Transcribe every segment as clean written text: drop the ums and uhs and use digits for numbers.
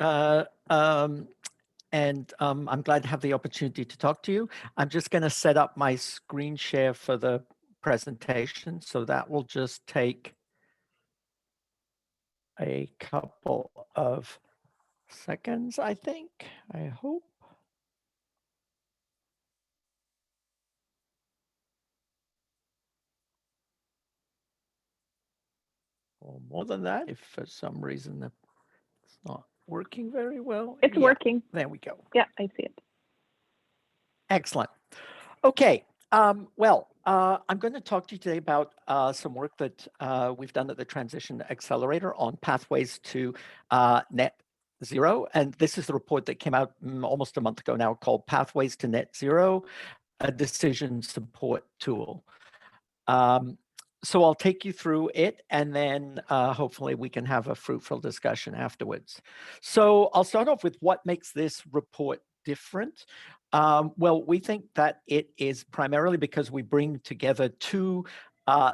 I'm glad to have the opportunity to talk to you. I'm just going to set up my screen share for the presentation, so that will just take a couple of seconds, I think, I hope. Or more than that, if for some reason it's not working very well. It's working. There we go. Yeah, I see it. Excellent. Okay. I'm going to talk to you today about some work that we've done at the Transition Accelerator on pathways to net zero. And this is the report that came out almost a month ago now, called Pathways to Net Zero, a Decision Support Tool. So I'll take you through it, and then hopefully we can have a fruitful discussion afterwards. So I'll start off with what makes this report different. Well, we think that it is primarily because we bring together two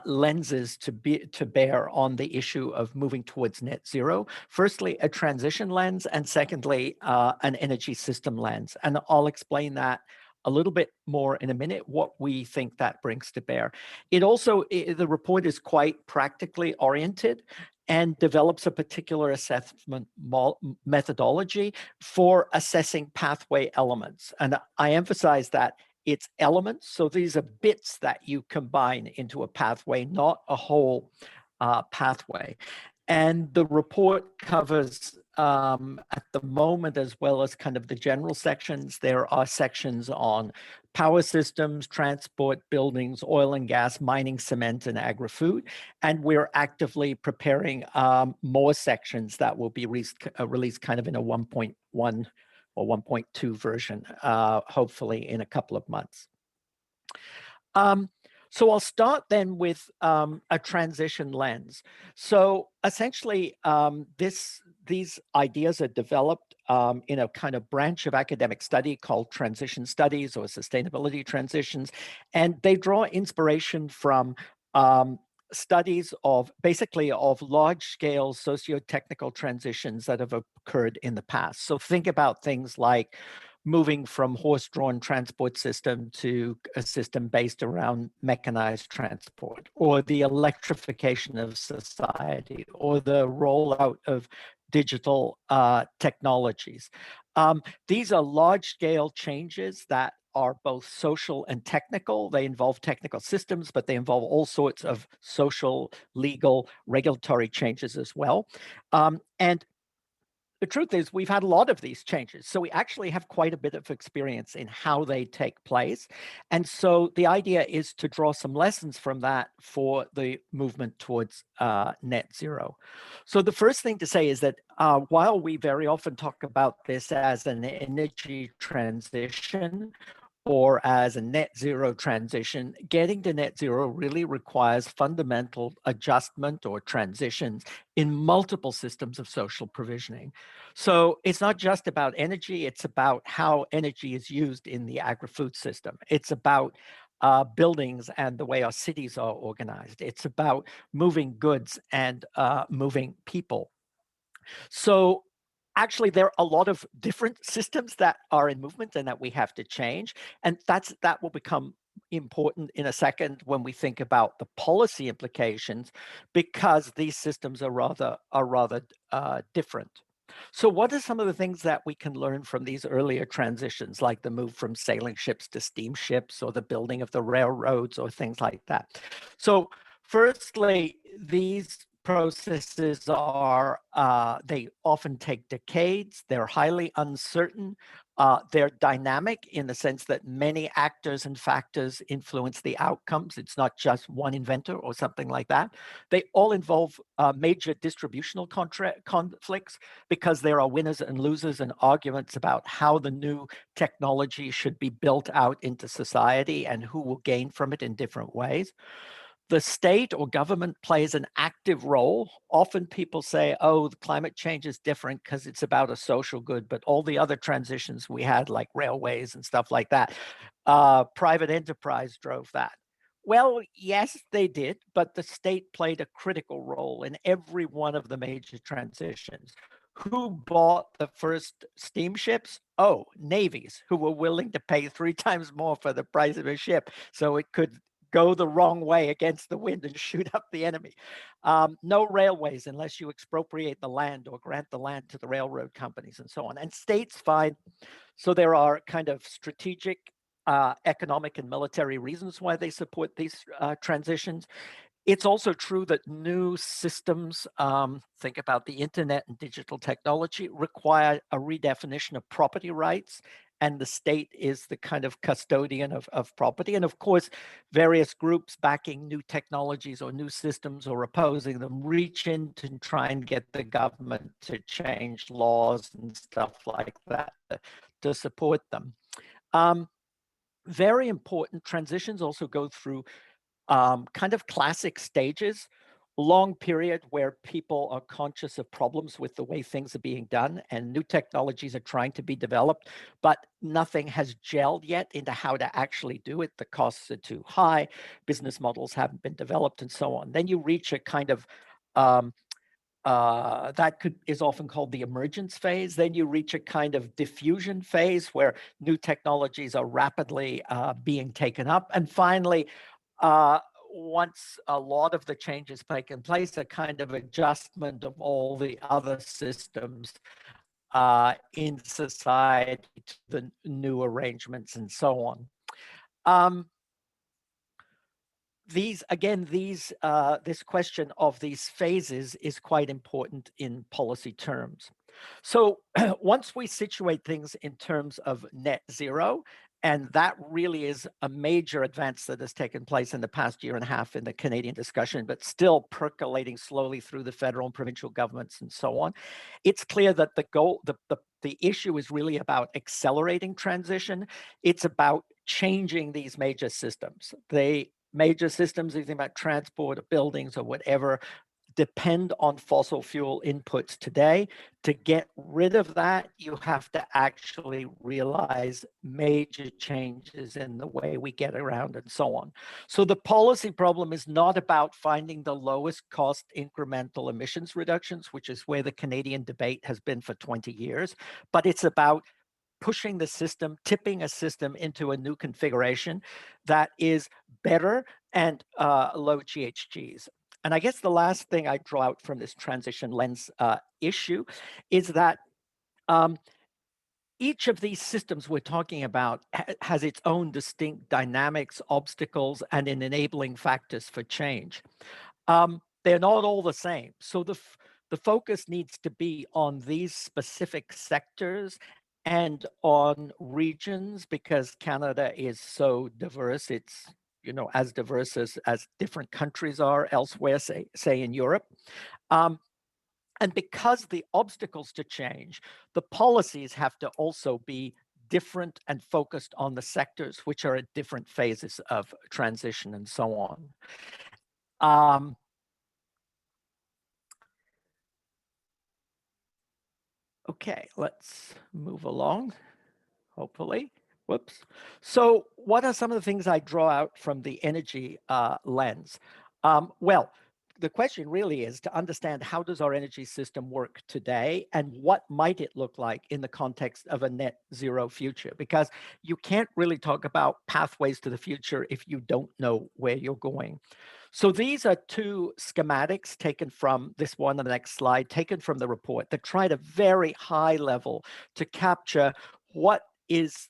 lenses to bear on the issue of moving towards net zero. Firstly, a transition lens, and secondly, an energy system lens. And I'll explain that a little bit more in a minute, what we think that brings to bear. The report is quite practically oriented and develops a particular assessment methodology for assessing pathway elements. And I emphasize that it's elements, so these are bits that you combine into a pathway, not a whole pathway. And the report covers, at the moment, as well as kind of the general sections, there are sections on power systems, transport, buildings, oil and gas, mining, cement, and agri-food. And we're actively preparing more sections that will be released kind of in a 1.1 or 1.2 version, hopefully in a couple of months. So I'll start then with a transition lens. So essentially, these ideas are developed in a kind of branch of academic study called transition studies or sustainability transitions. And they draw inspiration from studies of large-scale socio-technical transitions that have occurred in the past. So think about things like moving from horse-drawn transport system to a system based around mechanized transport, or the electrification of society, or the rollout of digital technologies. These are large-scale changes that are both social and technical. They involve technical systems, but they involve all sorts of social, legal, regulatory changes as well. And the truth is, we've had a lot of these changes. So we actually have quite a bit of experience in how they take place. And so the idea is to draw some lessons from that for the movement towards net zero. So the first thing to say is that while we very often talk about this as an energy transition, or as a net zero transition, getting to net zero really requires fundamental adjustment or transitions in multiple systems of social provisioning. So it's not just about energy, it's about how energy is used in the agri-food system. It's about buildings and the way our cities are organized. It's about moving goods and moving people. So actually, there are a lot of different systems that are in movement and that we have to change. And that will become important in a second when we think about the policy implications, because these systems are rather different. So what are some of the things that we can learn from these earlier transitions, like the move from sailing ships to steamships, or the building of the railroads, or things like that? So firstly, these processes are, they often take decades, they're highly uncertain, they're dynamic in the sense that many actors and factors influence the outcomes. It's not just one inventor or something like that. They all involve major distributional conflicts, because there are winners and losers and arguments about how the new technology should be built out into society and who will gain from it in different ways. The state or government plays an active role. Often people say, oh, the climate change is different because it's about a social good, but all the other transitions we had, like railways and stuff like that, private enterprise drove that. Well, yes, they did, but the state played a critical role in every one of the major transitions. Who bought the first steamships? Oh, navies who were willing to pay 3 times more for the price of a ship so it could go the wrong way against the wind and shoot up the enemy. No railways unless you expropriate the land or grant the land to the railroad companies and so on. And states fine. So there are kind of strategic, economic and military reasons why they support these transitions. It's also true that new systems, think about the internet and digital technology, require a redefinition of property rights, and the state is the kind of custodian of property. And of course, various groups backing new technologies or new systems or opposing them reach in to try and get the government to change laws and stuff like that to support them. Very important transitions also go through kind of classic stages, long period where people are conscious of problems with the way things are being done and new technologies are trying to be developed, but nothing has gelled yet into how to actually do it. The costs are too high, business models haven't been developed and so on. Then you reach a kind of is often called the emergence phase. Then you reach a kind of diffusion phase where new technologies are rapidly being taken up. And finally, once a lot of the changes taken place, a kind of adjustment of all the other systems in society to the new arrangements and so on. This question of these phases is quite important in policy terms. So once we situate things in terms of net zero, and that really is a major advance that has taken place in the past year and a half in the Canadian discussion, but still percolating slowly through the federal and provincial governments and so on. It's clear that the issue is really about accelerating transition. It's about changing these major systems. Major systems, you think about transport or buildings or whatever, depend on fossil fuel inputs today. To get rid of that, you have to actually realize major changes in the way we get around and so on. So the policy problem is not about finding the lowest cost incremental emissions reductions, which is where the Canadian debate has been for 20 years, but it's about pushing the system, tipping a system into a new configuration that is better and low GHGs. And I guess the last thing I draw out from this transition lens issue is that each of these systems we're talking about has its own distinct dynamics, obstacles, and enabling factors for change. They're not all the same. So the focus needs to be on these specific sectors and on regions, because Canada is so diverse. It's as diverse as different countries are elsewhere, say in Europe. And because the obstacles to change, the policies have to also be different and focused on the sectors which are at different phases of transition and so on. Okay, let's move along, hopefully. Whoops. So what are some of the things I draw out from the energy lens? Well, the question really is to understand how does our energy system work today and what might it look like in the context of a net zero future? Because you can't really talk about pathways to the future if you don't know where you're going. So these are two schematics taken from this one on the next slide, taken from the report that tried a very high level to capture what is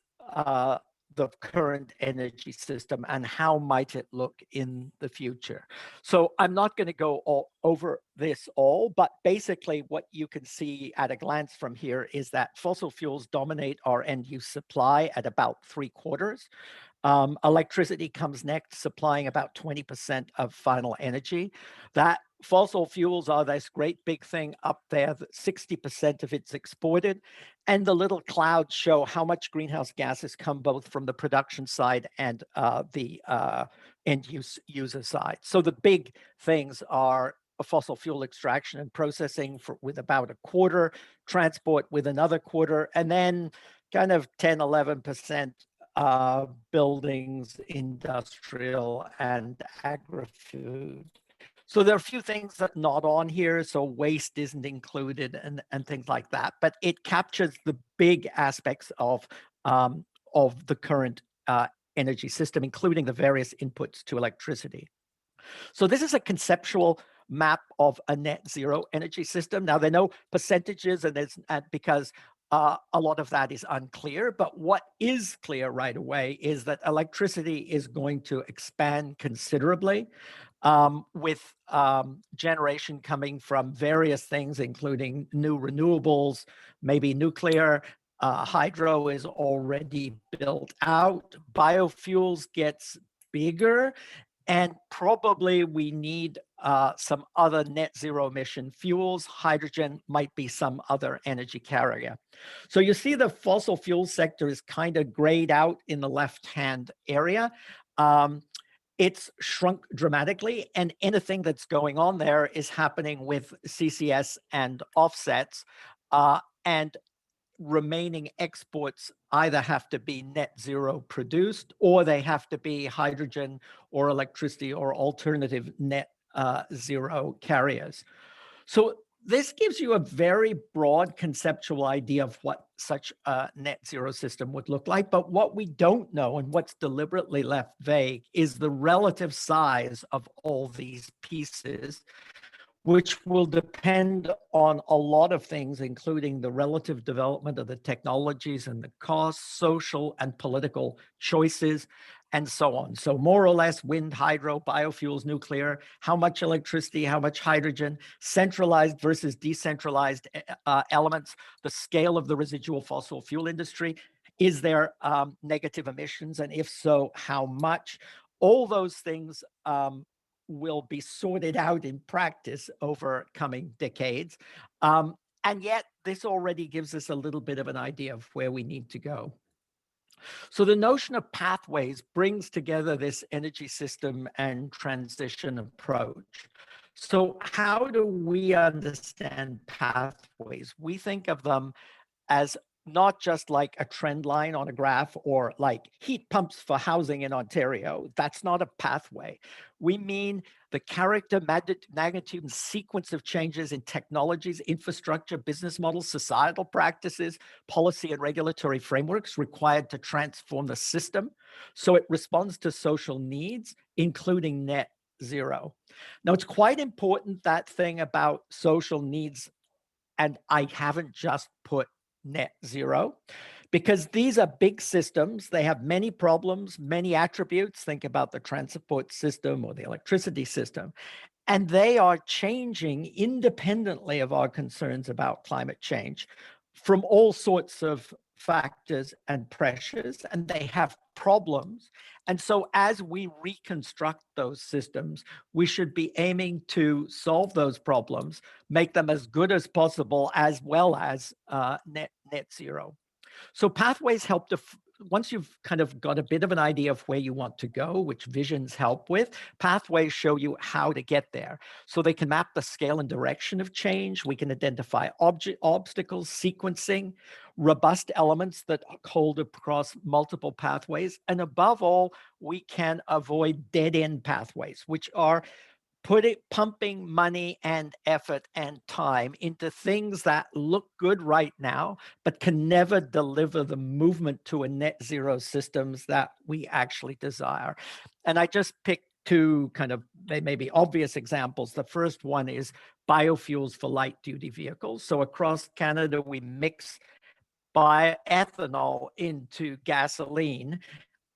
the current energy system and how might it look in the future. So I'm not going to go all over this all, but basically what you can see at a glance from here is that fossil fuels dominate our end use supply at about 3/4. Electricity comes next, supplying about 20% of final energy. That fossil fuels are this great big thing up there, that 60% of it's exported. And the little clouds show how much greenhouse gases come both from the production side and the end user side. So the big things are fossil fuel extraction and processing with about 1/4, transport with another 1/4, and then kind of 10, 11% buildings, industrial, and agri-food. So there are a few things that are not on here. So waste isn't included and things like that, but it captures the big aspects of the current energy system, including the various inputs to electricity. So this is a conceptual map of a net zero energy system. Now, there are no percentages, and because a lot of that is unclear, but what is clear right away is that electricity is going to expand considerably, with generation coming from various things, including new renewables, maybe nuclear. Hydro is already built out. Biofuels gets bigger, and probably we need some other net zero emission fuels. Hydrogen might be some other energy carrier. So you see the fossil fuel sector is kind of grayed out in the left-hand area. It's shrunk dramatically, and anything that's going on there is happening with CCS and offsets. And remaining exports either have to be net zero produced, or they have to be hydrogen or electricity or alternative net zero carriers. So this gives you a very broad conceptual idea of what such a net zero system would look like. But what we don't know, and what's deliberately left vague, is the relative size of all these pieces, which will depend on a lot of things, including the relative development of the technologies and the costs, social and political choices, and so on. So more or less wind, hydro, biofuels, nuclear, how much electricity, how much hydrogen, centralized versus decentralized elements, the scale of the residual fossil fuel industry. Is there negative emissions? And if so, how much? All those things will be sorted out in practice over coming decades. And yet this already gives us a little bit of an idea of where we need to go. So the notion of pathways brings together this energy system and transition approach. So how do we understand pathways? We think of them as not just like a trend line on a graph or like heat pumps for housing in Ontario. That's not a pathway. We mean the character, magnitude, and sequence of changes in technologies, infrastructure, business models, societal practices, policy and regulatory frameworks required to transform the system so it responds to social needs, including net zero. Now, it's quite important, that thing about social needs, and I haven't just put net zero, because these are big systems. They have many problems, many attributes. Think about the transport system or the electricity system. And they are changing independently of our concerns about climate change from all sorts of factors and pressures, and they have problems. And so as we reconstruct those systems, we should be aiming to solve those problems, make them as good as possible, as well as net zero. So pathways help to, once you've kind of got a bit of an idea of where you want to go, which visions help with, pathways show you how to get there. So they can map the scale and direction of change. We can identify obstacles, sequencing, robust elements that hold across multiple pathways. And above all, we can avoid dead-end pathways, which are pumping money and effort and time into things that look good right now, but can never deliver the movement to a net zero systems that we actually desire. And I just picked two kind of, they may be obvious examples. The first one is biofuels for light duty vehicles. So across Canada, we mix bioethanol into gasoline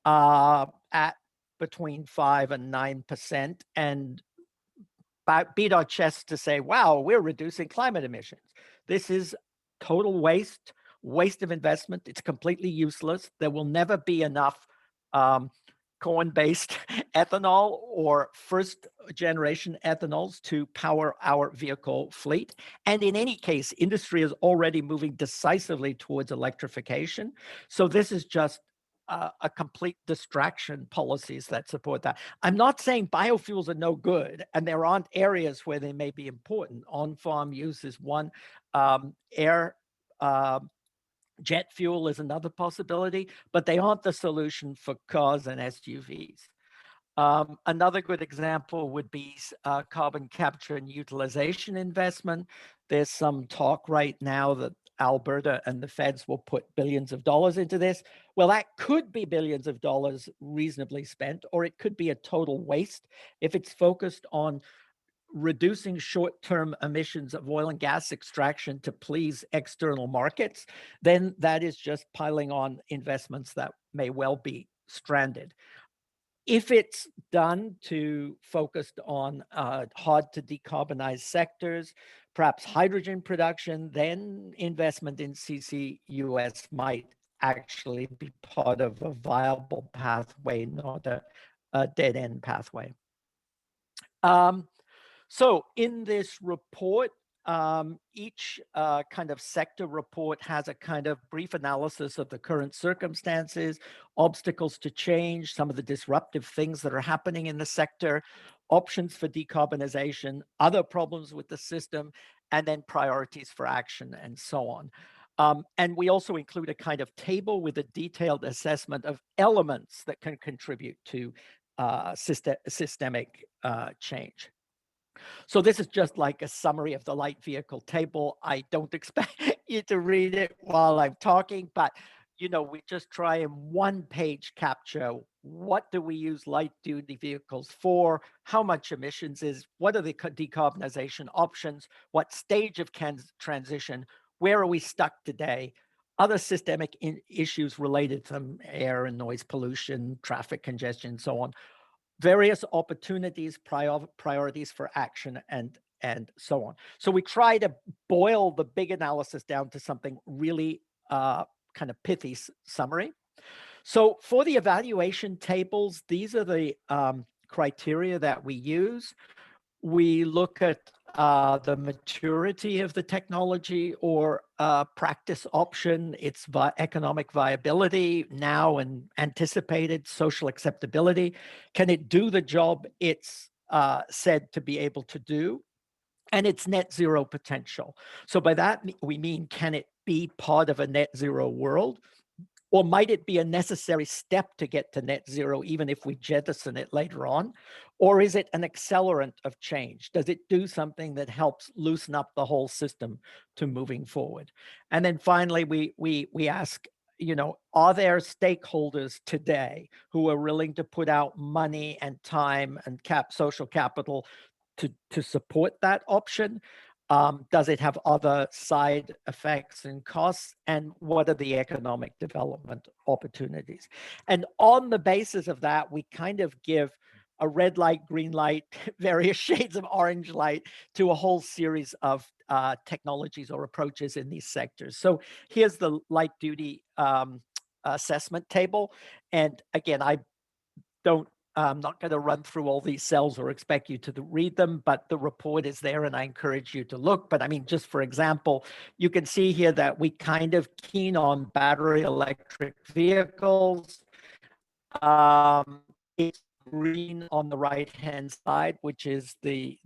at between 5 and 9%, and beat our chests to say, wow, we're reducing climate emissions. This is total waste of investment. It's completely useless. There will never be enough corn-based ethanol or first-generation ethanols to power our vehicle fleet. And in any case, industry is already moving decisively towards electrification. So this is just a complete distraction, policies that support that. I'm not saying biofuels are no good, and there aren't areas where they may be important. On-farm use is one. Air jet fuel is another possibility, but they aren't the solution for cars and SUVs. Another good example would be carbon capture and utilization investment. There's some talk right now that Alberta and the feds will put billions of dollars into this. Well, that could be billions of dollars reasonably spent, or it could be a total waste if it's focused on reducing short-term emissions of oil and gas extraction to please external markets. Then that is just piling on investments that may well be stranded. If it's done to focused on hard to decarbonize sectors, perhaps hydrogen production, then investment in CCUS might actually be part of a viable pathway, not a dead-end pathway. So in this report, each kind of sector report has a kind of brief analysis of the current circumstances, obstacles to change, some of the disruptive things that are happening in the sector, options for decarbonization, other problems with the system, and then priorities for action and so on. And we also include a kind of table with a detailed assessment of elements that can contribute to systemic change. So this is just like a summary of the light vehicle table. I don't expect you to read it while I'm talking, but we just try and one-page capture what do we use light-duty vehicles for, how much emissions is, what are the decarbonization options, what stage of transition, where are we stuck today, other systemic issues related to air and noise pollution, traffic congestion, and so on, various opportunities, priorities for action, and so on. So we try to boil the big analysis down to something really kind of pithy summary. So for the evaluation tables, these are the criteria that we use. We look at the maturity of the technology or practice option, its economic viability now and anticipated social acceptability. Can it do the job it's said to be able to do? And its net zero potential. So by that, we mean, can it be part of a net zero world? Or might it be a necessary step to get to net zero, even if we jettison it later on? Or is it an accelerant of change? Does it do something that helps loosen up the whole system to moving forward? And then finally, we ask, are there stakeholders today who are willing to put out money and time and social capital to support that option? Does it have other side effects and costs? And what are the economic development opportunities? And on the basis of that, we kind of give a red light, green light, various shades of orange light to a whole series of technologies or approaches in these sectors. So here's the light duty assessment table. And again, I'm not going to run through all these cells or expect you to read them, but the report is there and I encourage you to look. But I mean, just for example, you can see here that we kind of keen on battery electric vehicles. It's green on the right-hand side, which is the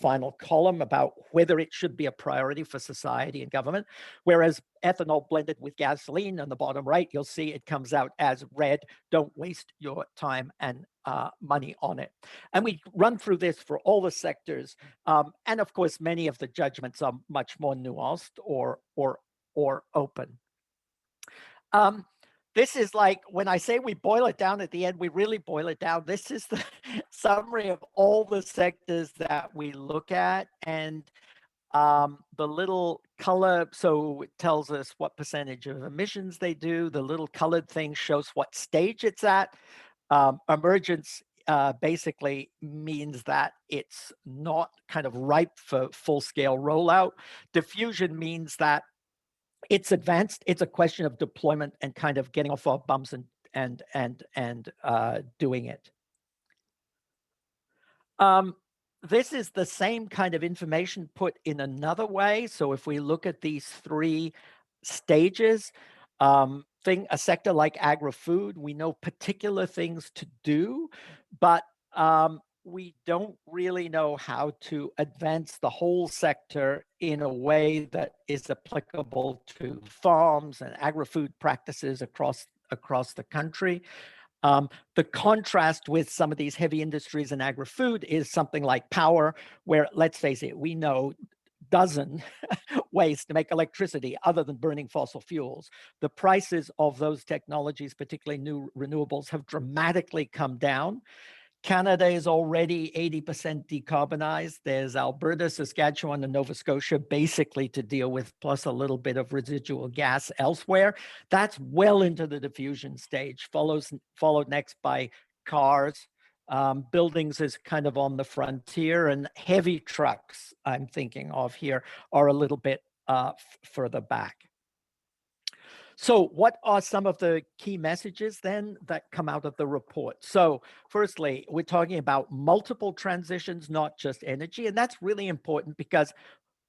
final column about whether it should be a priority for society and government. Whereas ethanol blended with gasoline on the bottom right, you'll see it comes out as red. Don't waste your time and money on it. And we run through this for all the sectors. And of course, many of the judgments are much more nuanced or open. This is like, when I say we boil it down at the end, we really boil it down. This is the summary of all the sectors that we look at. And the little color, so it tells us what percentage of emissions they do. The little colored thing shows what stage it's at. Emergence basically means that it's not kind of ripe for full-scale rollout. Diffusion means that it's advanced. It's a question of deployment and kind of getting off our bums and doing it. This is the same kind of information put in another way. So if we look at these three stages, a sector like agri-food, we know particular things to do, but we don't really know how to advance the whole sector in a way that is applicable to farms and agri-food practices across the country. The contrast with some of these heavy industries and agri-food is something like power, where, let's face it, we know dozen ways to make electricity other than burning fossil fuels. The prices of those technologies, particularly new renewables, have dramatically come down. Canada is already 80% decarbonized. There's Alberta, Saskatchewan, and Nova Scotia basically to deal with, plus a little bit of residual gas elsewhere. That's well into the diffusion stage, followed next by cars. Buildings is kind of on the frontier, and heavy trucks, I'm thinking of here, are a little bit further back. So what are some of the key messages then that come out of the report? So firstly, we're talking about multiple transitions, not just energy. And that's really important because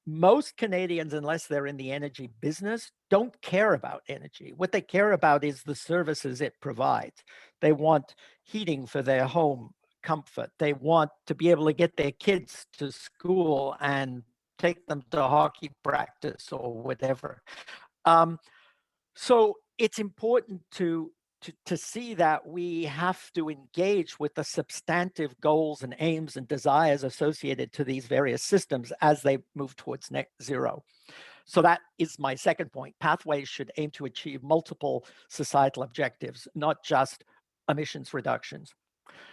most Canadians, unless they're in the energy business, don't care about energy. What they care about is the services it provides. They want heating for their home, comfort. They want to be able to get their kids to school and take them to hockey practice or whatever. So it's important to see that we have to engage with the substantive goals and aims and desires associated to these various systems as they move towards net zero. So that is my second point. Pathways should aim to achieve multiple societal objectives, not just emissions reductions.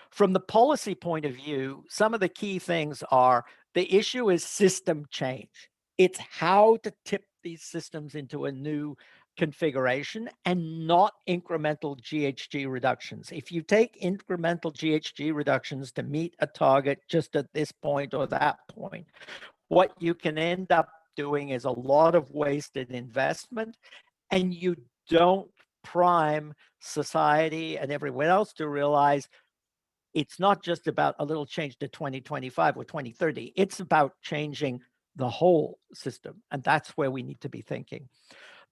From the policy point of view, some of the key things are the issue is system change. It's how to tip these systems into a new configuration and not incremental GHG reductions. If you take incremental GHG reductions to meet a target just at this point or that point, what you can end up doing is a lot of wasted investment, and you don't prime society and everyone else to realize it's not just about a little change to 2025 or 2030. It's about changing the whole system. And that's where we need to be thinking.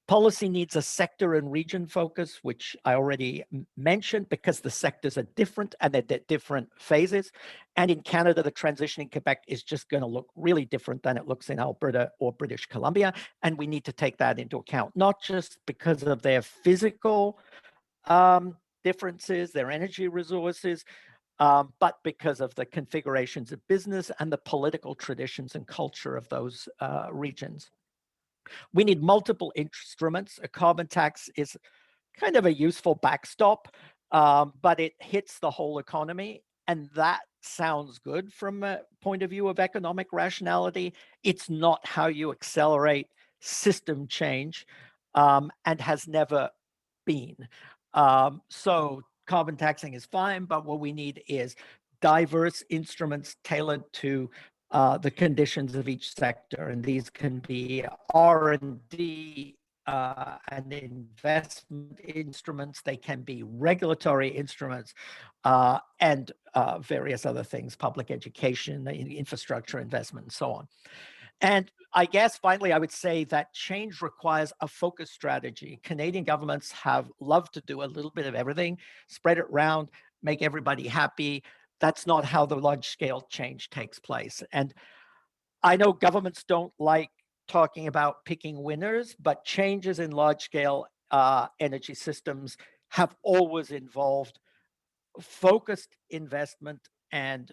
Policy needs a sector and region focus, which I already mentioned, because the sectors are different and they're at different phases. And in Canada, the transition in Quebec is just going to look really different than it looks in Alberta or British Columbia. And we need to take that into account, not just because of their physical differences, their energy resources, but because of the configurations of business and the political traditions and culture of those regions. We need multiple instruments. A carbon tax is kind of a useful backstop, but it hits the whole economy. And that sounds good from a point of view of economic rationality. It's not how you accelerate system change, and has never been. So carbon taxing is fine, but what we need is diverse instruments tailored to the conditions of each sector. And these can be R&D and investment instruments. They can be regulatory instruments, and various other things, public education, infrastructure investment, and so on. And I guess finally, I would say that change requires a focus strategy. Canadian governments have loved to do a little bit of everything, spread it around, make everybody happy. That's not how the large scale change takes place. And I know governments don't like talking about picking winners, but changes in large scale energy systems have always involved focused investment and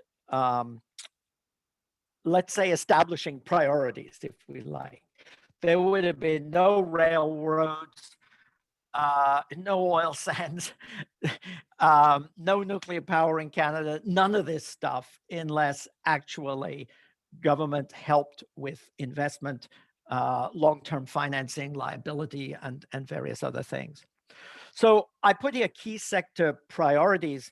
let's say establishing priorities, if we like. There would have been no railroads, no oil sands, no nuclear power in Canada, none of this stuff, unless actually government helped with investment, long-term financing, liability, and various other things. So I put here key sector priorities.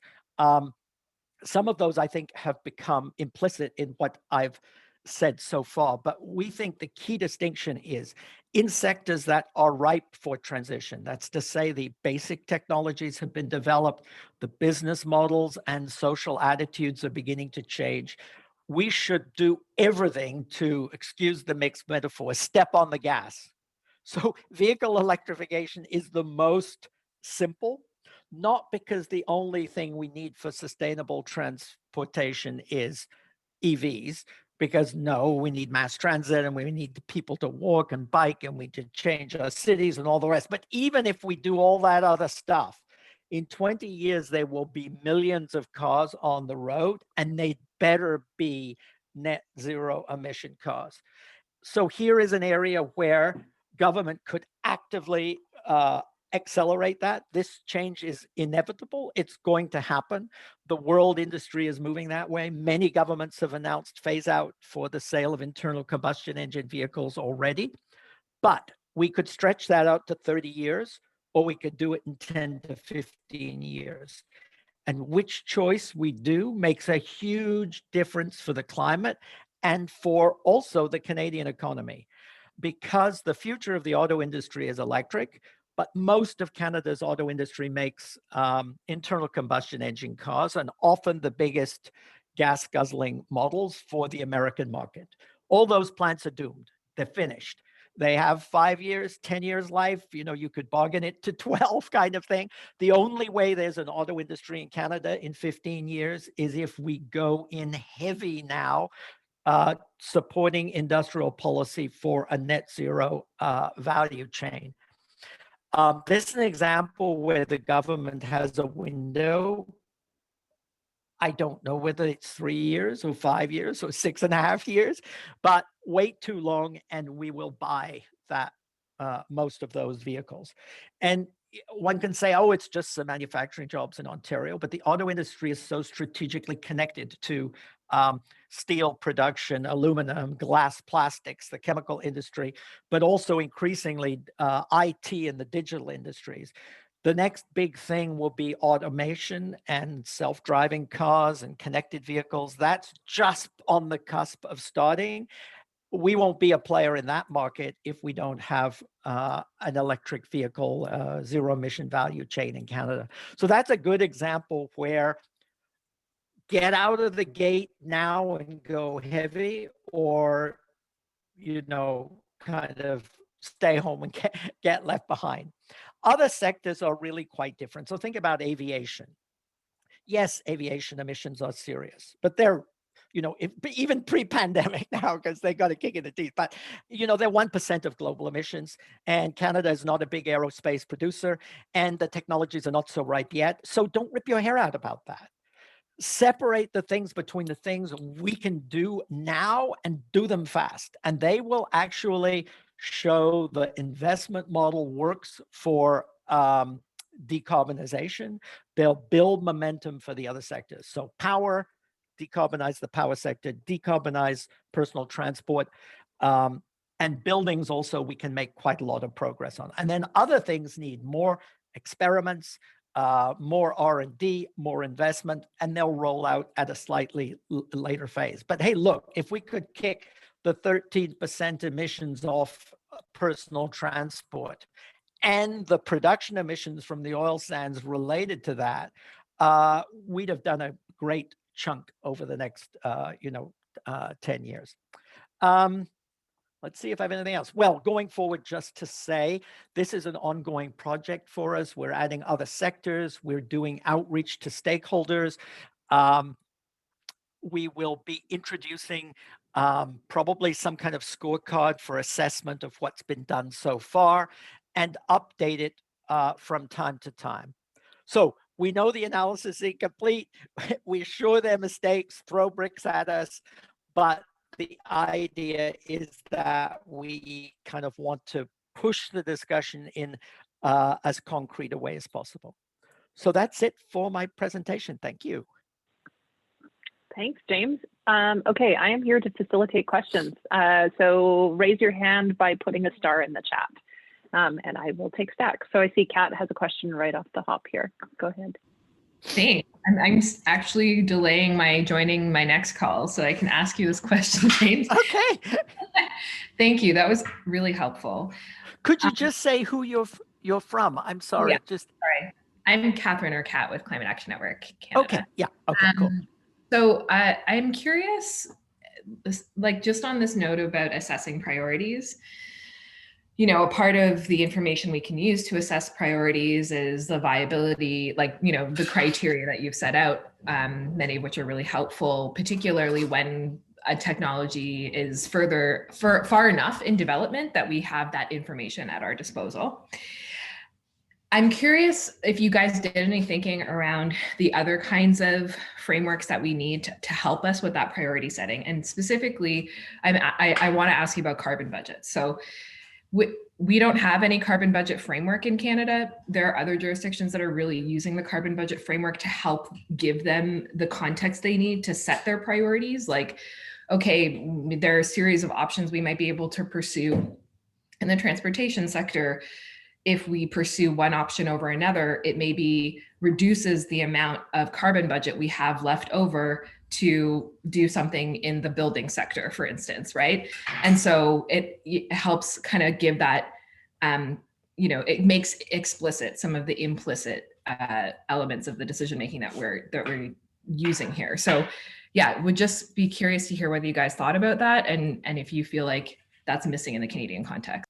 Some of those, I think, have become implicit in what I've said so far, but we think the key distinction is in sectors that are ripe for transition. That's to say the basic technologies have been developed, the business models and social attitudes are beginning to change. We should do everything to, excuse the mixed metaphor, step on the gas. So vehicle electrification is the most simple, not because the only thing we need for sustainable transportation is EVs, because no, we need mass transit and we need people to walk and bike and we need to change our cities and all the rest. But even if we do all that other stuff, In 20 years, there will be millions of cars on the road, and they better be net zero emission cars. So here is an area where government could actively accelerate that. This change is inevitable. It's going to happen. The world industry is moving that way. Many governments have announced phase out for the sale of internal combustion engine vehicles already. But we could stretch that out to 30 years, or we could do it in 10 to 15 years. And which choice we do makes a huge difference for the climate and for also the Canadian economy, because the future of the auto industry is electric, but most of Canada's auto industry makes internal combustion engine cars, and often the biggest gas guzzling models for the American market. All those plants are doomed. They're finished. They have 5 years, 10 years life. You know, you could bargain it to 12 kind of thing. The only way there's an auto industry in Canada in 15 years is if we go in heavy now, supporting industrial policy for a net zero value chain. This is an example where the government has a window. I don't know whether it's 3 years or 5 years or 6.5 years, but wait too long and we will buy that most of those vehicles. And one can say, oh, it's just some manufacturing jobs in Ontario, but the auto industry is so strategically connected to steel production, aluminum, glass, plastics, the chemical industry, but also increasingly IT and the digital industries. The next big thing will be automation and self-driving cars and connected vehicles. That's just on the cusp of starting. We won't be a player in that market if we don't have an electric vehicle, zero emission value chain in Canada. So that's a good example where get out of the gate now and go heavy, or, you know, kind of stay home and get left behind. Other sectors are really quite different. So think about aviation. Yes, aviation emissions are serious, but they're, you know, even pre-pandemic now, because they got a kick in the teeth, but, you know, they're 1% of global emissions, and Canada is not a big aerospace producer, and the technologies are not so ripe yet. So don't rip your hair out about that. Separate the things between the things we can do now and do them fast. And they will actually show the investment model works for decarbonization. They'll build momentum for the other sectors. So power, decarbonize the power sector, decarbonize personal transport, and buildings also we can make quite a lot of progress on. And then other things need more experiments, more R&D, more investment, and they'll roll out at a slightly later phase. But hey, look, if we could kick the 13% emissions off personal transport and the production emissions from the oil sands related to that, we'd have done a great chunk over the next, 10 years. Let's see if I have anything else. Well, going forward, just to say, this is an ongoing project for us. We're adding other sectors. We're doing outreach to stakeholders. We will be introducing probably some kind of scorecard for assessment of what's been done so far and update it from time to time. So we know the analysis is incomplete. We're sure there are mistakes, throw bricks at us, but the idea is that we kind of want to push the discussion in as concrete a way as possible. So that's it for my presentation. Thank you. Thanks, James. Okay, I am here to facilitate questions. So raise your hand by putting a star in the chat, and I will take stacks. So I see Kat has a question right off the hop here. Go ahead. Thanks. I'm actually delaying my joining my next call so I can ask you this question, James. Okay. Thank you. That was really helpful. Could you just say who you're from? I'm sorry. Yeah, sorry. I'm Catherine, or Kat, with Climate Action Network Canada. Okay. Yeah. Okay. Cool. So I'm curious, like, just on this note about assessing priorities. You know, a part of the information we can use to assess priorities is the viability, like, you know, the criteria that you've set out, many of which are really helpful, particularly when a technology is far enough in development that we have that information at our disposal. I'm curious if you guys did any thinking around the other kinds of frameworks that we need to help us with that priority setting. And specifically, I want to ask you about carbon budgets. So we don't have any carbon budget framework in Canada. There are other jurisdictions that are really using the carbon budget framework to help give them the context they need to set their priorities. Like, okay, there are a series of options we might be able to pursue in the transportation sector. If we pursue one option over another, it maybe reduces the amount of carbon budget we have left over to do something in the building sector, for instance, right? And so it helps kind of give that, it makes explicit some of the implicit elements of the decision making that we're using here. So yeah, would just be curious to hear whether you guys thought about that and if you feel like that's missing in the Canadian context.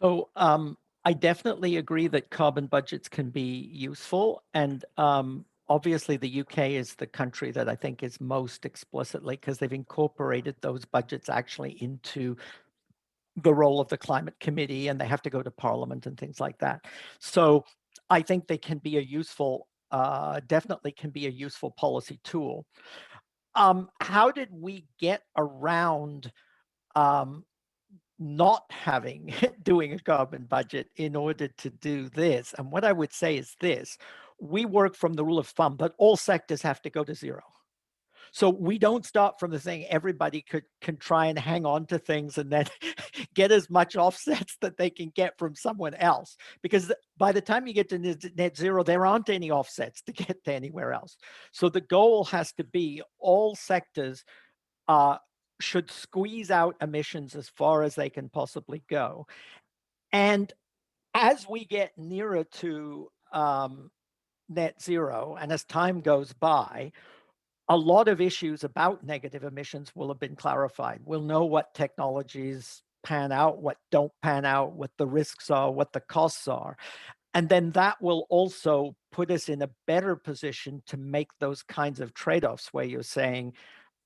So I definitely agree that carbon budgets can be useful. And obviously the UK is the country that I think is most explicitly, because they've incorporated those budgets actually into the role of the climate committee, and they have to go to parliament and things like that. So I think they can be a useful, definitely can be a useful policy tool. How did we get around not having doing a carbon budget in order to do this? And what I would say is this: we work from the rule of thumb that all sectors have to go to zero. So we don't start from the thing everybody can try and hang on to things and then get as much offsets that they can get from someone else, because by the time you get to net zero, there aren't any offsets to get to anywhere else. So the goal has to be all sectors should squeeze out emissions as far as they can possibly go. And as we get nearer to net zero, and as time goes by, a lot of issues about negative emissions will have been clarified. We'll know what technologies pan out, what don't pan out, what the risks are, what the costs are. And then that will also put us in a better position to make those kinds of trade-offs where you're saying,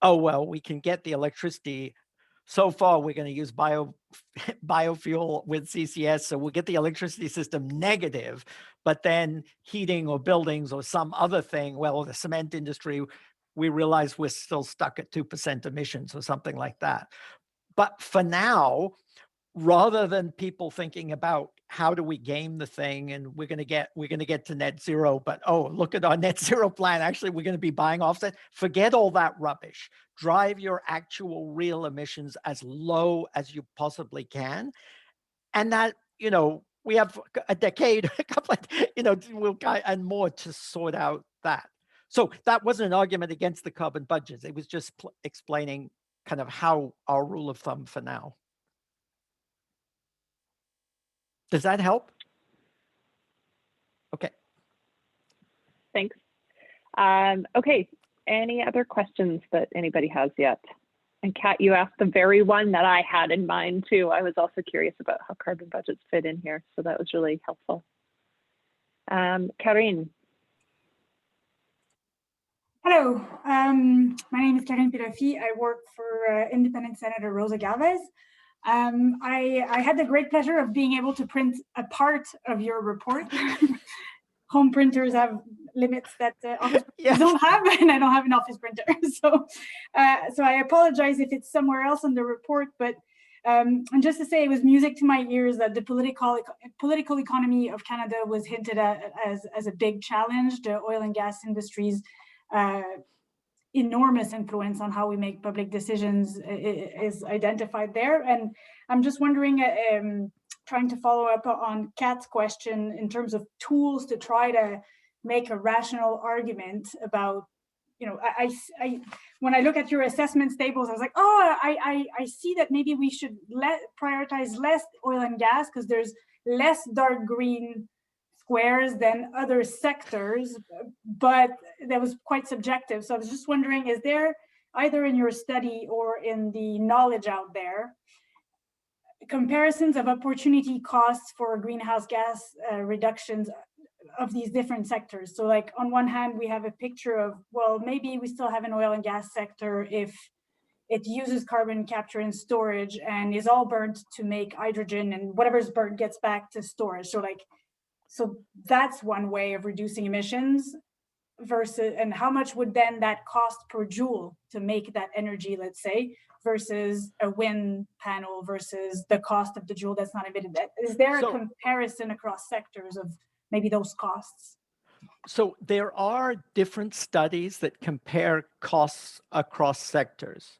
oh, well, we can get the electricity. So far, we're going to use biofuel with CCS, so we'll get the electricity system negative, but then heating or buildings or some other thing, well, the cement industry, we realize we're still stuck at 2% emissions or something like that. But for now, rather than people thinking about how do we game the thing and we're going to get to net zero, but oh, look at our net zero plan, actually we're going to be buying offset, forget all that rubbish. Drive your actual real emissions as low as you possibly can. And that, we have a decade, a couple of, and more to sort out that. So that wasn't an argument against the carbon budgets. It was just explaining kind of how our rule of thumb for now. Does that help? Okay. Thanks. Okay, any other questions that anybody has yet? And Kat, you asked the very one that I had in mind too. I was also curious about how carbon budgets fit in here, so that was really helpful. Karine. Hello, my name is Karine Pirafi. I work for Independent Senator Rosa Galvez. I had the great pleasure of being able to print a part of your report. Home printers have limits that office printers don't have, and I don't have an office printer. So I apologize if it's somewhere else in the report, but and just to say, it was music to my ears that the political economy of Canada was hinted at as a big challenge. The oil and gas industry's enormous influence on how we make public decisions is identified there. And I'm just wondering, trying to follow up on Kat's question in terms of tools to try to make a rational argument about, when I look at your assessment tables, I was like, oh, I see that maybe we should prioritize less oil and gas because there's less dark green squares than other sectors, but that was quite subjective. So I was just wondering, is there either in your study or in the knowledge out there comparisons of opportunity costs for greenhouse gas reductions of these different sectors? So like on one hand, we have a picture of, well, maybe we still have an oil and gas sector if it uses carbon capture and storage and is all burnt to make hydrogen, and whatever's burnt gets back to storage. So like So that's one way of reducing emissions versus, and how much would then that cost per joule to make that energy, let's say, versus a wind panel versus the cost of the joule that's not emitted. Is there a comparison across sectors of maybe those costs? So there are different studies that compare costs across sectors,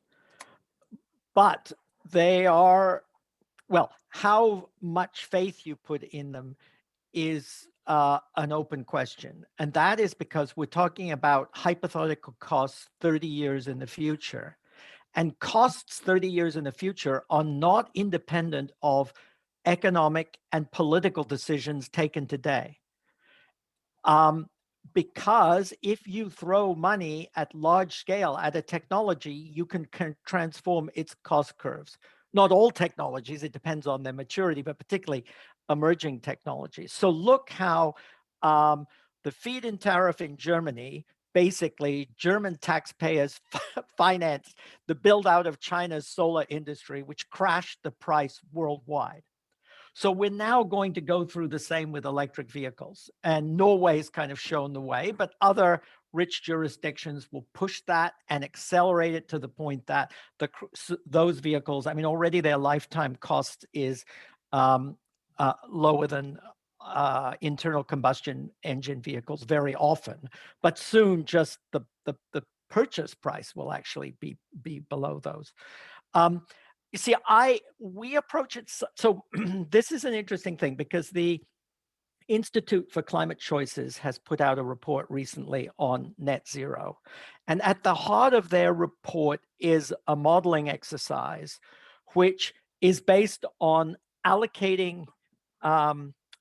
but they are, well, how much faith you put in them is an open question. And that is because we're talking about hypothetical costs 30 years in the future. And costs 30 years in the future are not independent of economic and political decisions taken today. Because if you throw money at large scale at a technology, you can transform its cost curves. Not all technologies, it depends on their maturity, but particularly emerging technologies. So look how the feed-in tariff in Germany, basically German taxpayers financed the build out of China's solar industry, which crashed the price worldwide. So we're now going to go through the same with electric vehicles. And Norway's kind of shown the way, but other rich jurisdictions will push that and accelerate it to the point that those vehicles, I mean, already their lifetime cost is lower than internal combustion engine vehicles very often, but soon just the purchase price will actually be below those. You see, we approach it, so this is an interesting thing because the Institute for Climate Choices has put out a report recently on net zero. And at the heart of their report is a modeling exercise, which is based on allocating,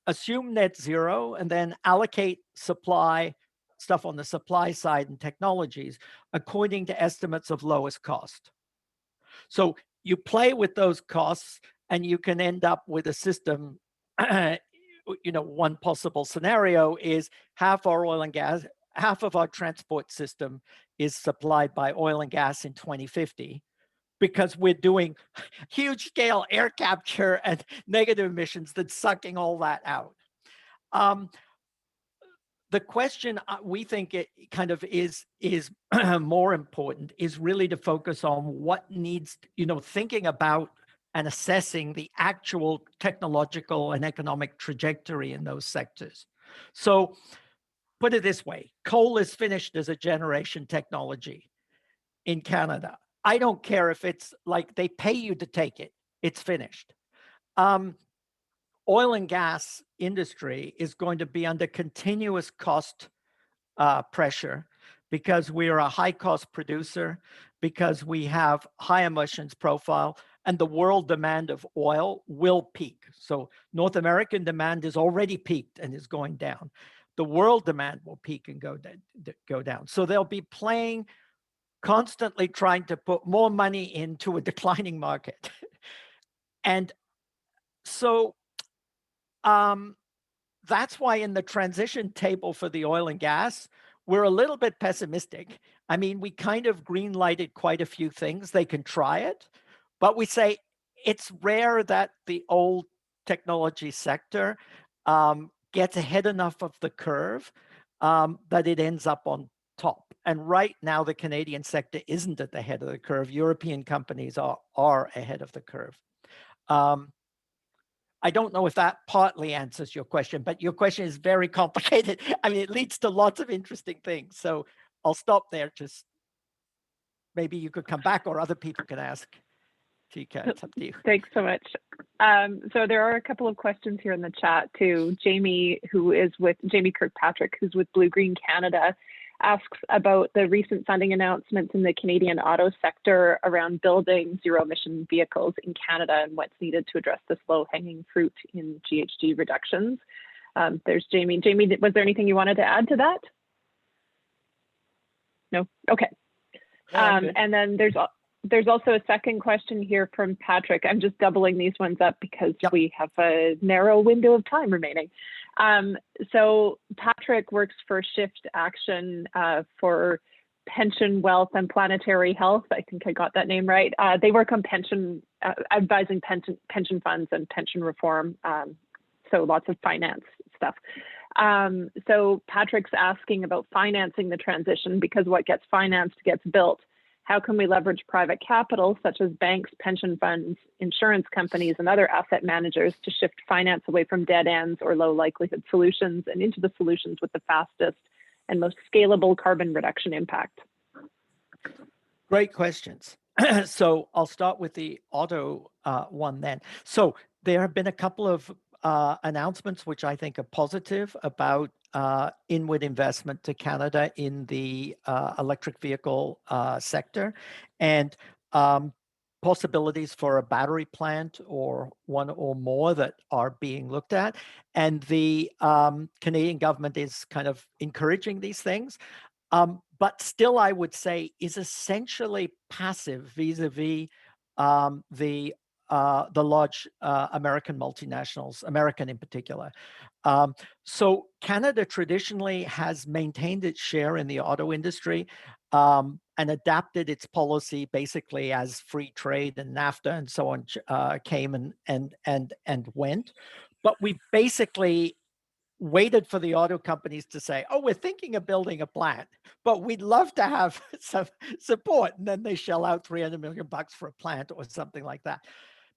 assume net zero, and then allocate supply, stuff on the supply side and technologies according to estimates of lowest cost. So you play with those costs and you can end up with a system. One possible scenario is half our oil and gas, half of our transport system is supplied by oil and gas in 2050 because we're doing huge scale air capture and negative emissions that's sucking all that out. The question we think it kind of is more important is really to focus on what needs, thinking about and assessing the actual technological and economic trajectory in those sectors. So put it this way, coal is finished as a generation technology in Canada. I don't care if it's like they pay you to take it, it's finished. Oil and gas industry is going to be under continuous cost pressure because we are a high cost producer, because we have high emissions profile, and the world demand of oil will peak. So North American demand is already peaked and is going down. The world demand will peak and go down. So they'll be playing, constantly trying to put more money into a declining market. And so that's why in the transition table for the oil and gas, we're a little bit pessimistic. I mean, we kind of green lighted quite a few things. They can try it, but we say it's rare that the old technology sector gets ahead enough of the curve that it ends up on top. And right now, the Canadian sector isn't at the head of the curve. European companies are ahead of the curve. I don't know if that partly answers your question, but your question is very complicated. I mean, it leads to lots of interesting things. So I'll stop there. Just maybe you could come back or other people can ask. Tika, it's up to you. Thanks so much. So there are a couple of questions here in the chat too. Jamie Kirkpatrick, who's with Blue Green Canada, asks about the recent funding announcements in the Canadian auto sector around building zero-emission vehicles in Canada and what's needed to address this low-hanging fruit in GHG reductions. There's Jamie. Jamie, was there anything you wanted to add to that? No? Okay. And then there's also a second question here from Patrick. I'm just doubling these ones up because we have a narrow window of time remaining. So Patrick works for Shift Action for Pension, Wealth, and Planetary Health. I think I got that name right. They work on advising pension funds and pension reform. So lots of finance stuff. So Patrick's asking about financing the transition, because what gets financed gets built. How can we leverage private capital, such as banks, pension funds, insurance companies, and other asset managers to shift finance away from dead ends or low likelihood solutions and into the solutions with the fastest and most scalable carbon reduction impact? Great questions. So I'll start with the auto one then. So there have been a couple of announcements which I think are positive about inward investment to Canada in the electric vehicle sector, and possibilities for a battery plant or one or more that are being looked at. And the Canadian government is kind of encouraging these things. But still, I would say, is essentially passive vis-a-vis the large American multinationals, American in particular. So Canada traditionally has maintained its share in the auto industry and adapted its policy basically as free trade and NAFTA and so on came and went. But we basically waited for the auto companies to say, oh, we're thinking of building a plant, but we'd love to have some support. And then they shell out $300 million for a plant or something like that.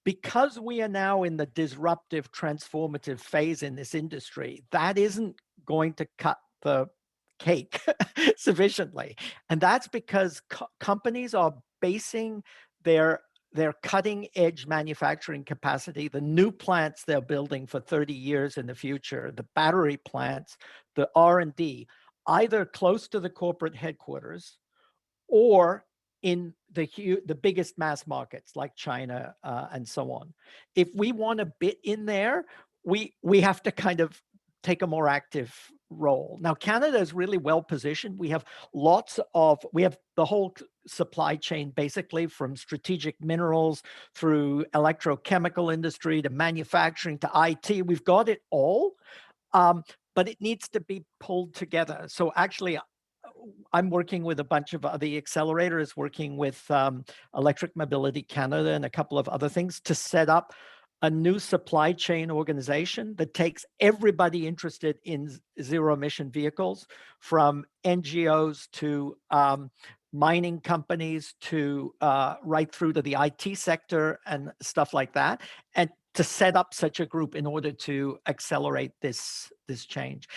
Because we are now in the disruptive, transformative phase in this industry, that isn't going to cut the cake sufficiently. And that's because companies are basing their cutting edge manufacturing capacity, the new plants they're building for 30 years in the future, the battery plants, the R&D, either close to the corporate headquarters or in the biggest mass markets like China and so on. If we want a bit in there, we have to kind of take a more active role. Now, Canada is really well positioned. We have the whole supply chain, basically from strategic minerals through electrochemical industry to manufacturing to IT. We've got it all, but it needs to be pulled together. So actually, I'm working with a bunch of the Accelerator is working with Electric Mobility Canada and a couple of other things to set up a new supply chain organization that takes everybody interested in zero emission vehicles, from NGOs to mining companies to right through to the IT sector and stuff like that, and to set up such a group in order to accelerate this change.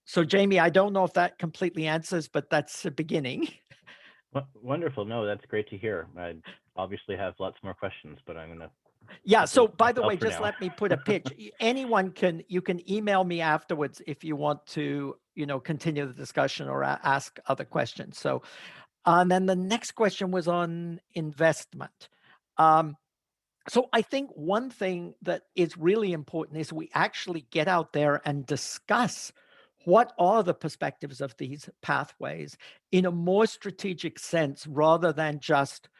So Jamie, I don't know if that completely answers, but that's a beginning. Wonderful. No, that's great to hear. I obviously have lots more questions, but I'm going to. Yeah. So by the way, just let me put a pitch. Anyone you can email me afterwards if you want to, continue the discussion or ask other questions. So, and then the next question was on investment. So I think one thing that is really important is we actually get out there and discuss what are the perspectives of these pathways in a more strategic sense, rather than just,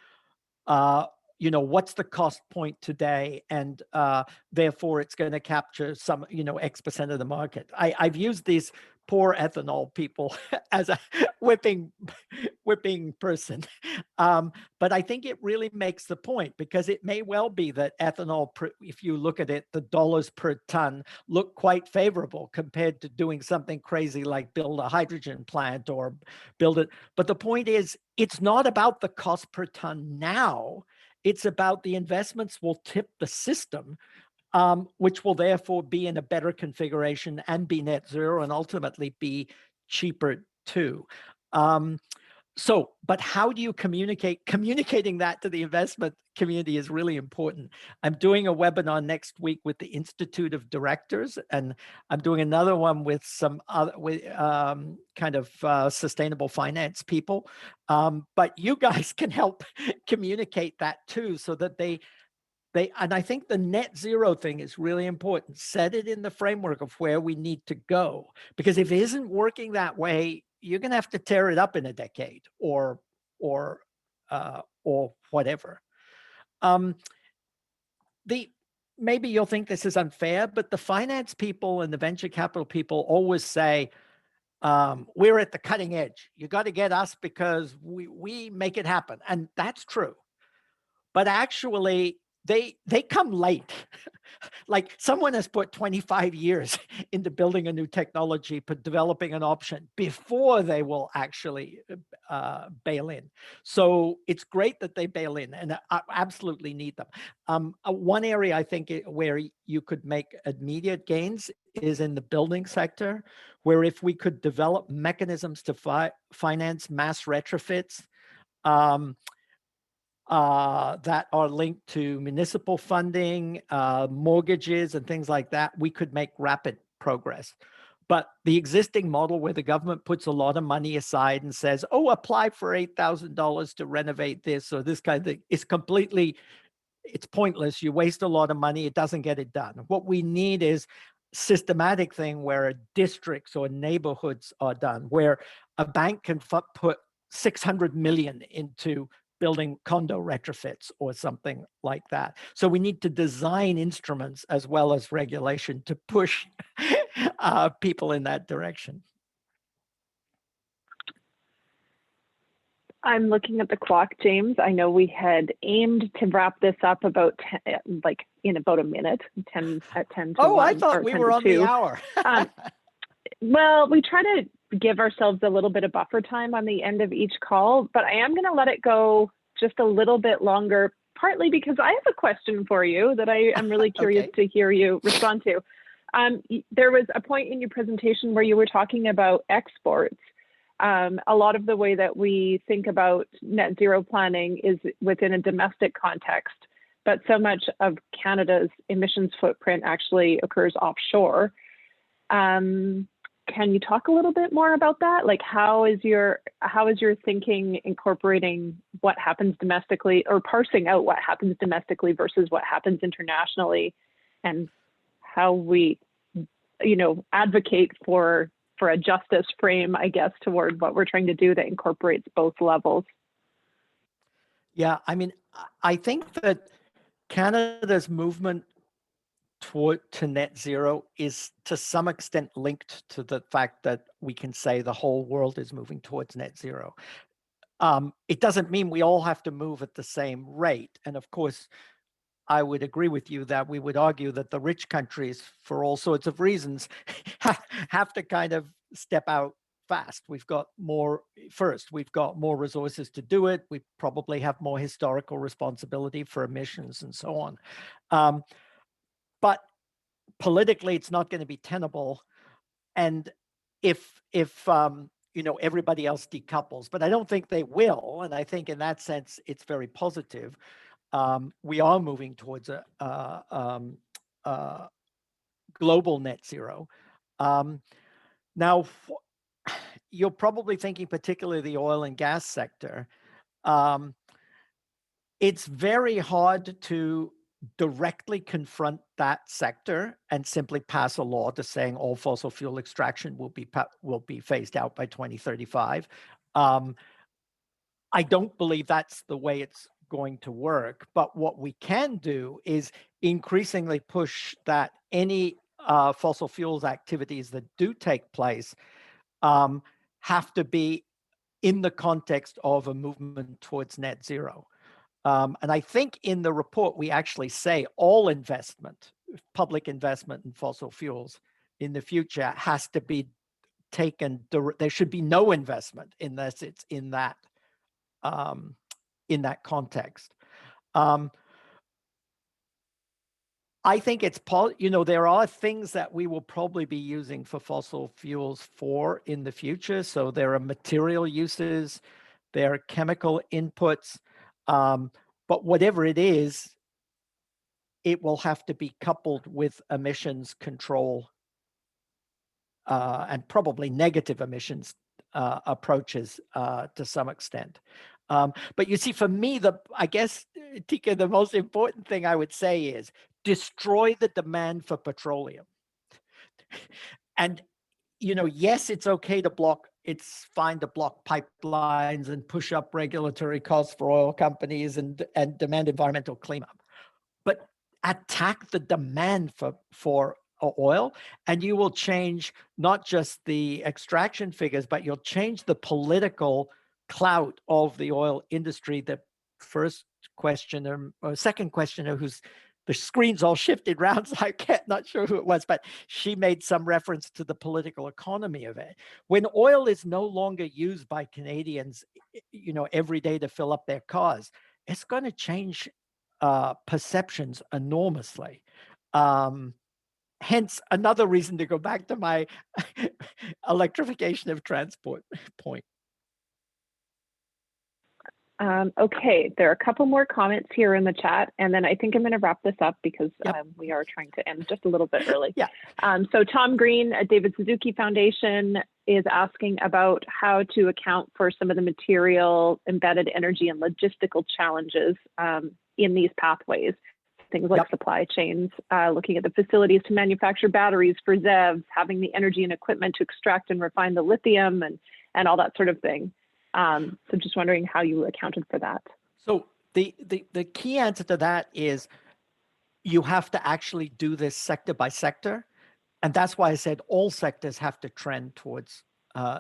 what's the cost point today, and therefore it's going to capture some, X% of the market. I've used these poor ethanol people as a whipping person. But I think it really makes the point, because it may well be that ethanol, if you look at it, the dollars per ton look quite favorable compared to doing something crazy like build a hydrogen plant or build it. But the point is, it's not about the cost per ton now. It's about the investments will tip the system, which will therefore be in a better configuration and be net zero and ultimately be cheaper too. But how do you communicate? Communicating that to the investment community is really important. I'm doing a webinar next week with the Institute of Directors, and I'm doing another one with some other sustainable finance people. But you guys can help communicate that too, so that and I think the net zero thing is really important. Set it in the framework of where we need to go, because if it isn't working that way, you're going to have to tear it up in a decade or whatever. Maybe you'll think this is unfair, but the finance people and the venture capital people always say, we're at the cutting edge. You got to get us because we make it happen. And that's true. But actually, they come late. Like someone has put 25 years into building a new technology, developing an option before they will actually bail in. So it's great that they bail in, and I absolutely need them. One area I think where you could make immediate gains is in the building sector, where if we could develop mechanisms to finance mass retrofits, that are linked to municipal funding, mortgages, and things like that, we could make rapid progress. But the existing model where the government puts a lot of money aside and says, oh, apply for $8,000 to renovate this or this kind of thing, is completely, it's pointless. You waste a lot of money. It doesn't get it done. What we need is systematic thing where districts or neighborhoods are done, where a bank can put 600 million into building condo retrofits or something like that. So we need to design instruments as well as regulation to push people in that direction. I'm looking at the clock, James. I know we had aimed to wrap this up about in about a minute, 10 to oh, 1. I thought we were on 2. the hour. Well, we try to give ourselves a little bit of buffer time on the end of each call, but I am going to let it go just a little bit longer, partly because I have a question for you that I am really curious to hear you respond to. There was a point in your presentation where you were talking about exports. A lot of the way that we think about net zero planning is within a domestic context, but so much of Canada's emissions footprint actually occurs offshore. Can you talk a little bit more about that? Like, how is your thinking incorporating what happens domestically, or parsing out what happens domestically versus what happens internationally, and how we, advocate for a justice frame, I guess, toward what we're trying to do that incorporates both levels? Yeah, I mean, I think that Canada's movement to net zero is to some extent linked to the fact that we can say the whole world is moving towards net zero. It doesn't mean we all have to move at the same rate. And of course, I would agree with you that we would argue that the rich countries, for all sorts of reasons, have to kind of step out fast. We've got more resources to do it. We probably have more historical responsibility for emissions and so on. But politically, it's not going to be tenable. And if everybody else decouples, but I don't think they will. And I think in that sense, it's very positive. We are moving towards a global net zero. Now, you're probably thinking particularly the oil and gas sector. It's very hard to directly confront that sector and simply pass a law to saying all fossil fuel extraction will be phased out by 2035. I don't believe that's the way it's going to work. But what we can do is increasingly push that any fossil fuels activities that do take place have to be in the context of a movement towards net zero. And I think in the report, we actually say all investment, public investment in fossil fuels in the future has to be taken, there should be no investment unless it's in that context. I think it's, there are things that we will probably be using for fossil fuels for in the future. So there are material uses, there are chemical inputs, but whatever it is, it will have to be coupled with emissions control and probably negative emissions approaches to some extent. But you see, for me, I guess, Tika, the most important thing I would say is destroy the demand for petroleum. And, yes, it's okay to it's fine to block pipelines and push up regulatory costs for oil companies and demand environmental cleanup. But attack the demand for oil, and you will change not just the extraction figures, but you'll change the political clout of the oil industry that first questioner or second questioner who's the screen's all shifted around, so I can't, not sure who it was, but she made some reference to the political economy of it. When oil is no longer used by Canadians, every day to fill up their cars, it's going to change perceptions enormously. Hence, another reason to go back to my electrification of transport point. Okay, there are a couple more comments here in the chat, and then I think I'm going to wrap this up because we are trying to end just a little bit early. Yeah. So Tom Green at David Suzuki Foundation is asking about how to account for some of the material, embedded energy, and logistical challenges in these pathways. Things like supply chains, looking at the facilities to manufacture batteries for ZEVs, having the energy and equipment to extract and refine the lithium, and all that sort of thing. So just wondering how you accounted for that. So the key answer to that is you have to actually do this sector by sector. And that's why I said all sectors have to trend towards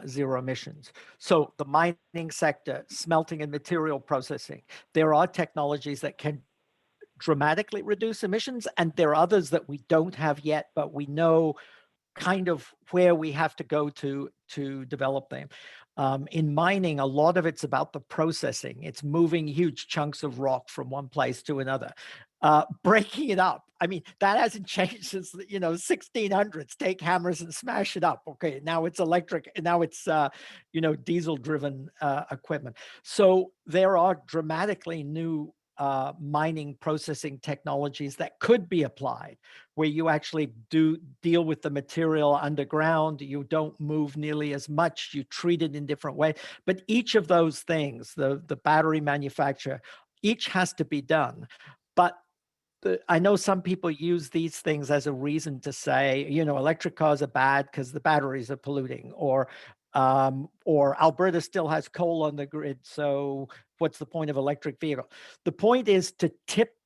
zero emissions. So the mining sector, smelting and material processing, there are technologies that can dramatically reduce emissions, and there are others that we don't have yet, but we know kind of where we have to go to develop them. In mining, a lot of it's about the processing. It's moving huge chunks of rock from one place to another. Breaking it up. I mean, that hasn't changed since, 1600s. Take hammers and smash it up. Okay, now it's electric. Now it's, diesel-driven equipment. So there are dramatically new mining processing technologies that could be applied, where you actually do deal with the material underground. You don't move nearly as much. You treat it in different ways. But each of those things, the battery manufacturer, each has to be done. But I know some people use these things as a reason to say, electric cars are bad because the batteries are polluting, or Alberta still has coal on the grid, so what's the point of electric vehicle? The point is to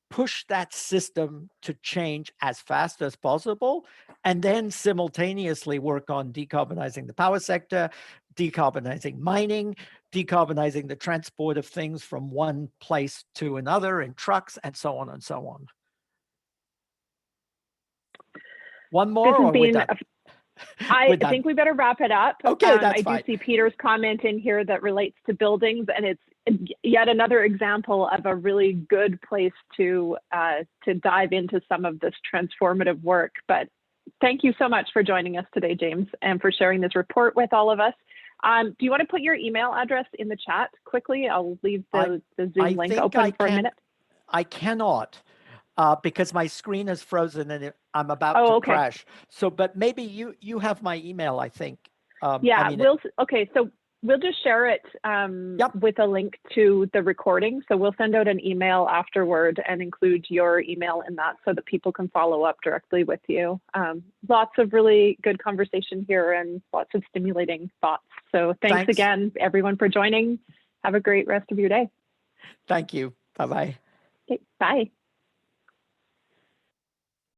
push that system to change as fast as possible, and then simultaneously work on decarbonizing the power sector, decarbonizing mining, decarbonizing the transport of things from one place to another in trucks, and so on and so on. One more, or we're done? I think we better wrap it up. Okay, that's fine. I do see Peter's comment in here that relates to buildings, and it's yet another example of a really good place to dive into some of this transformative work. But thank you so much for joining us today, James, and for sharing this report with all of us. Do you want to put your email address in the chat quickly? I'll leave the Zoom link open for a minute. I cannot. Because my screen is frozen and I'm about to crash. So, but maybe you have my email, I think. Yeah, so we'll just share it with a link to the recording. So we'll send out an email afterward and include your email in that so that people can follow up directly with you. Lots of really good conversation here and lots of stimulating thoughts. So thanks again, everyone, for joining. Have a great rest of your day. Thank you. Bye-bye. Okay, bye.